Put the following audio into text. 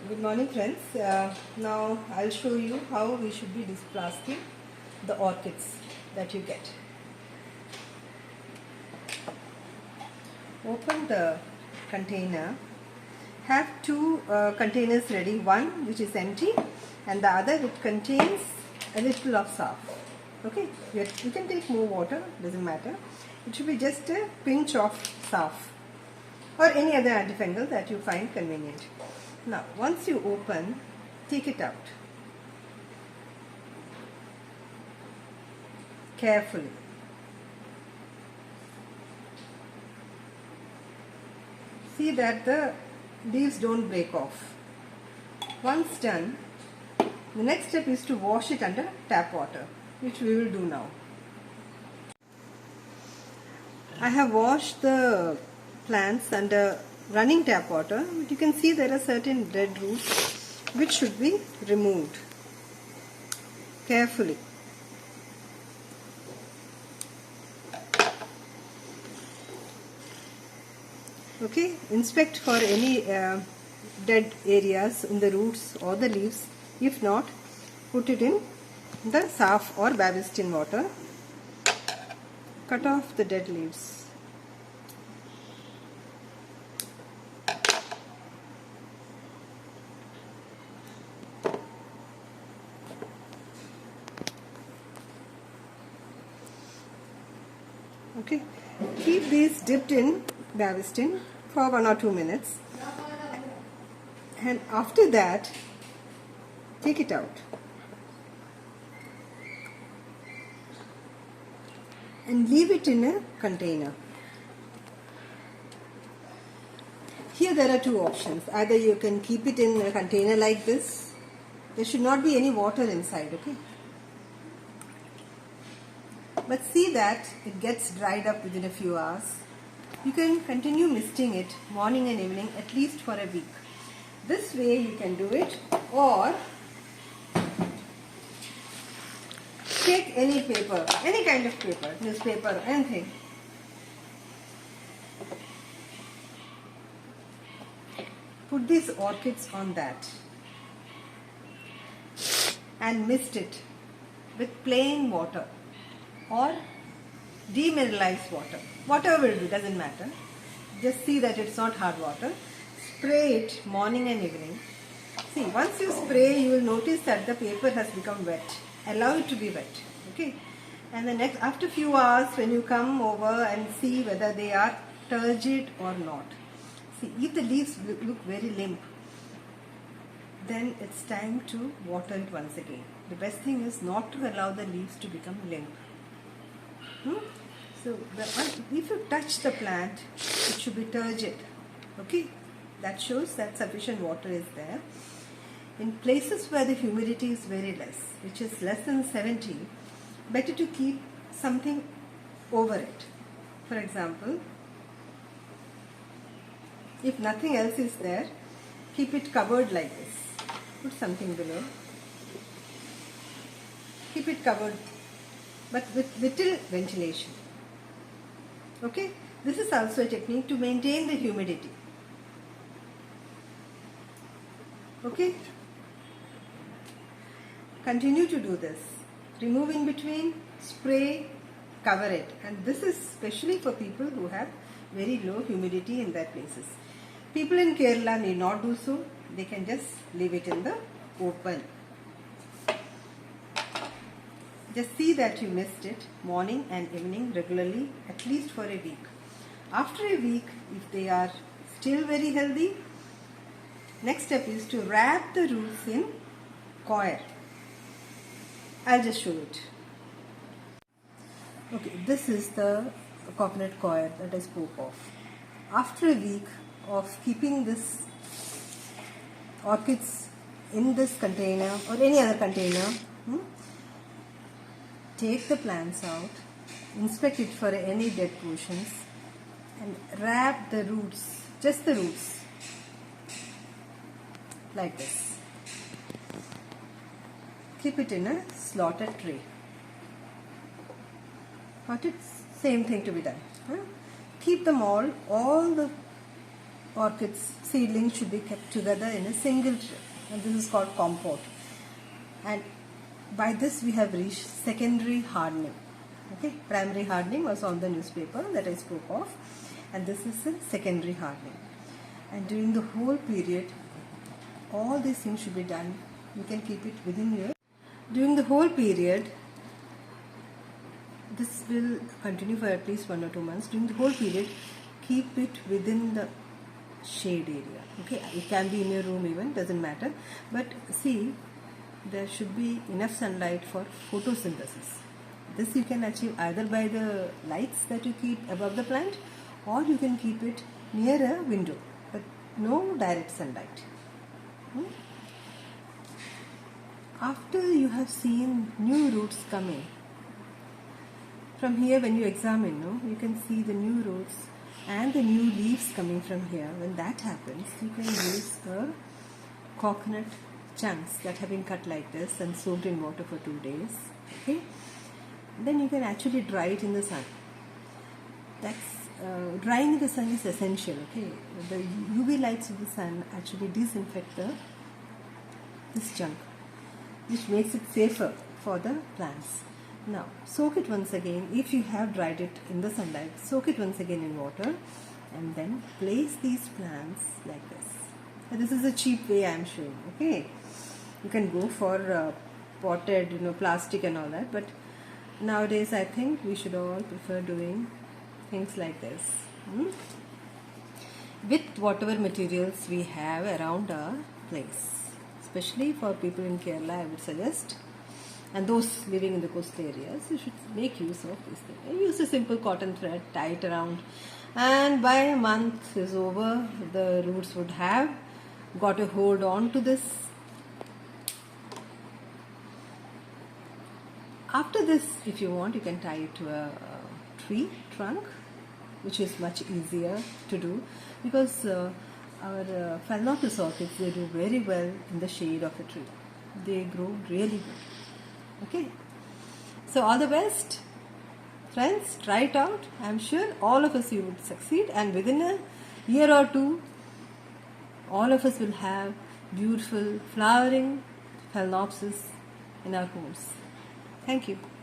Good morning friends. Now I'll show you how we should be deflasking the orchids that you get. Open the container. Have two containers ready, one which is empty and the other which contains a little of surf. Okay, you can take more water, doesn't matter. It should be just a pinch of surf or any other antifungal that you find convenient. Now once you open, take it out carefully. See that the leaves don't break off. Once done, the next step is to wash it under tap water, which we will do now. I have washed the plants under running tap water, but you can see there are certain dead roots which should be removed carefully. Okay, inspect for any dead areas in the roots or the leaves. If not, put it in the surf or babistin water. Cut off the dead leaves. Okay, keep these dipped in babistin for 1 or 2 minutes, and after that take it out and leave it in a container. Here there are two options. Either you can keep it in a container like this. There should not be any water inside, okay? But see that it gets dried up within a few hours. You can continue misting it morning and evening at least for a week. This way you can do it, or take any paper, any kind of paper, newspaper, anything. Put these orchids on that and mist it with plain water or demineralized water. Whatever will do, doesn't matter. Just see that it's not hard water. Spray it morning and evening. See, once you spray, you will notice that the paper has become wet. Allow it to be wet. Okay. And the next, after few hours, when you come over and see whether they are turgid or not. See, if the leaves look very limp, then it's time to water it once again. The best thing is not to allow the leaves to become limp. So if you touch the plant, it should be turgid. Okay, that shows that sufficient water is there. In places where the humidity is very less, which is less than 70, better to keep something over it. For example, if nothing else is there, keep it covered like this. Put something below. Keep it covered, but with little ventilation. Okay, this is also a technique to maintain the humidity. Okay, continue to do this. Remove in between, spray, cover it, and this is especially for people who have very low humidity in their places. People in Kerala need not do so. They can just leave it in the open. Just see that you mist it morning and evening regularly, at least for a week. After a week, if they are still very healthy, next step is to wrap the roots in coir. I'll just show it. Okay, this is the coconut coir that I spoke of. After a week of keeping this orchids in this container or any other container, take the plants out, inspect it for any dead portions, and wrap the roots, just the roots, like this. Keep it in a slotted tray. Got it? Same thing to be done. Keep them all the orchids seedlings should be kept together in a single tray, and this is called compote. And by this we have reached secondary hardening. Okay, primary hardening was on the newspaper that I spoke of, and this is the secondary hardening. And during the whole period, all these things should be done. You can keep it within your. During the whole period, this will continue for at least 1 or 2 months. During the whole period, keep it within the shade area. Okay, it can be in your room even, doesn't matter. But see, there should be enough sunlight for photosynthesis. This you can achieve either by the lights that you keep above the plant, or you can keep it near a window, but no direct sunlight. After you have seen new roots coming, from here when you examine, you can see the new roots and the new leaves coming from here. When that happens, you can use a coconut chunks that have been cut like this and soaked in water for 2 days. Okay, then you can actually dry it in the sun. Drying in the sun is essential. Okay, the UV lights of the sun actually disinfect this junk, which makes it safer for the plants. Now soak it once again. If you have dried it in the sunlight, soak it once again in water, and then place these plants like this. And this is a cheap way I am showing. Okay, you can go for potted, plastic and all that, but nowadays I think we should all prefer doing things like this with whatever materials we have around our place. Especially for people in Kerala, I would suggest, and those living in the coastal areas, you should make use of this thing. Use a simple cotton thread, tie it around, and by a month is over, the roots would have got a hold on to this. After this, if you want, you can tie it to a tree trunk, which is much easier to do, because our Phalaenopsis orchids, they do very well in the shade of a tree. They grow really good. Okay, so all the best, friends. Try it out. I am sure all of us you would succeed, and within a year or two, all of us will have beautiful flowering Phalaenopsis in our homes. Thank you.